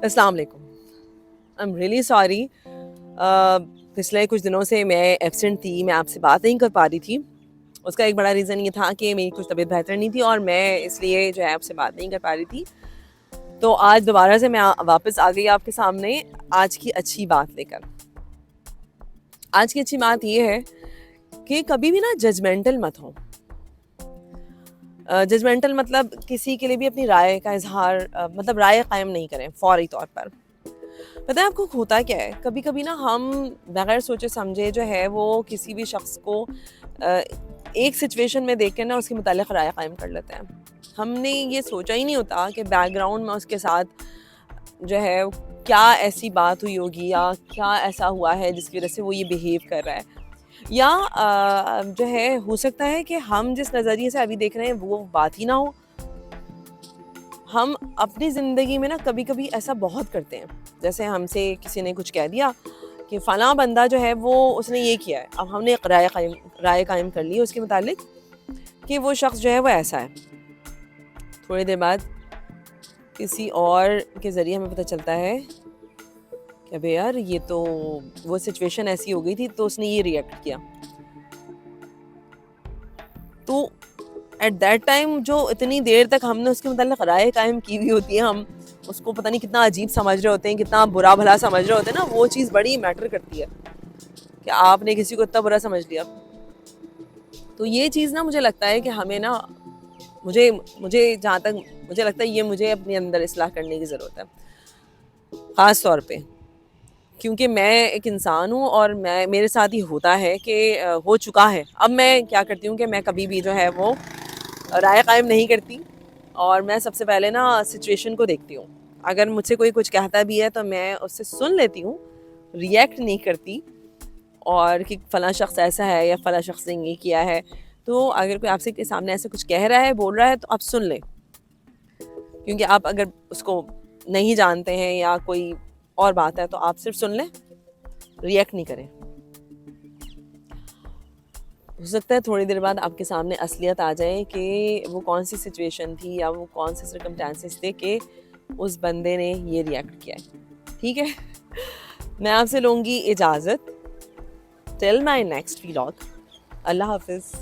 السلام علیکم. I am really sorry. پچھلے کچھ دنوں سے میں ایبسنٹ تھی, میں آپ سے بات نہیں کر پا رہی تھی. اس کا ایک بڑا ریزن یہ تھا کہ میری کچھ طبیعت بہتر نہیں تھی اور میں اس لیے جو ہے آپ سے بات نہیں کر پا رہی تھی. تو آج دوبارہ سے میں واپس آ گئی آپ کے سامنے آج کی اچھی بات لے کر. آج کی اچھی بات یہ ہے کہ کبھی بھی نا ججمنٹل مت ہو. ججمنٹل مطلب کسی کے لیے بھی اپنی رائے کا اظہار مطلب رائے قائم نہیں کریں فوری طور پر. پتہ ہے آپ کو ہوتا کیا ہے, کبھی کبھی نا ہم بغیر سوچے سمجھے جو ہے وہ کسی بھی شخص کو ایک سچویشن میں دیکھ کے نا اس کے متعلق رائے قائم کر لیتے ہیں. ہم نے یہ سوچا ہی نہیں ہوتا کہ بیک گراؤنڈ میں اس کے ساتھ جو ہے کیا ایسی بات ہوئی ہوگی یا کیا ایسا ہوا ہے جس کی وجہ سے وہ یہ بیہیو کر رہا ہے, یا جو ہے ہو سکتا ہے کہ ہم جس نظریے سے ابھی دیکھ رہے ہیں وہ بات ہی نہ ہو. ہم اپنی زندگی میں نا کبھی کبھی ایسا بہت کرتے ہیں, جیسے ہم سے کسی نے کچھ کہہ دیا کہ فلاں بندہ جو ہے وہ اس نے یہ کیا ہے, اب ہم نے ایک رائے قائم کر لی اس کے متعلق کہ وہ شخص جو ہے وہ ایسا ہے. تھوڑی دیر بعد کسی اور کے ذریعے ہمیں پتہ چلتا ہے کہ ابے یار یہ تو وہ سچویشن ایسی ہو گئی تھی تو اس نے یہ ریئیکٹ کیا. تو ایٹ دیٹ ٹائم جو اتنی دیر تک ہم نے اس کے متعلق رائے قائم کی ہوئی ہوتی ہے, ہم اس کو پتہ نہیں کتنا عجیب سمجھ رہے ہوتے ہیں, کتنا برا بھلا سمجھ رہے ہوتے ہیں نا, وہ چیز بڑی میٹر کرتی ہے کہ آپ نے کسی کو اتنا برا سمجھ لیا. تو یہ چیز نا مجھے لگتا ہے کہ ہمیں نا مجھے جہاں تک مجھے لگتا ہے یہ مجھے اپنے اندر اصلاح کرنے کی ضرورت ہے, خاص طور پہ کیونکہ میں ایک انسان ہوں اور میرے ساتھ ہی ہوتا ہے کہ ہو چکا ہے. اب میں کیا کرتی ہوں کہ میں کبھی بھی جو ہے وہ رائے قائم نہیں کرتی, اور میں سب سے پہلے نا سچویشن کو دیکھتی ہوں. اگر مجھ سے کوئی کچھ کہتا بھی ہے تو میں اس سے سن لیتی ہوں, ریئیکٹ نہیں کرتی. اور کہ فلاں شخص ایسا ہے یا فلاں شخص نے یہ کیا ہے, تو اگر کوئی آپ سے سامنے ایسے کچھ کہہ رہا ہے بول رہا ہے تو آپ سن لیں, کیونکہ آپ اگر اس کو نہیں جانتے ہیں یا کوئی اور بات ہے تو آپ صرف سن لیں, ریئیکٹ نہیں کریں. ہو سکتا ہے تھوڑی دیر بعد آپ کے سامنے اصلیت آ جائے کہ وہ کون سی سچویشن تھی یا وہ کون سے سرکمسٹانسز تھے کہ اس بندے نے یہ ریئیکٹ کیا ہے. ٹھیک ہے, میں آپ سے لوں گی اجازت. ٹل مائی نیکسٹ ولاگ. اللہ حافظ.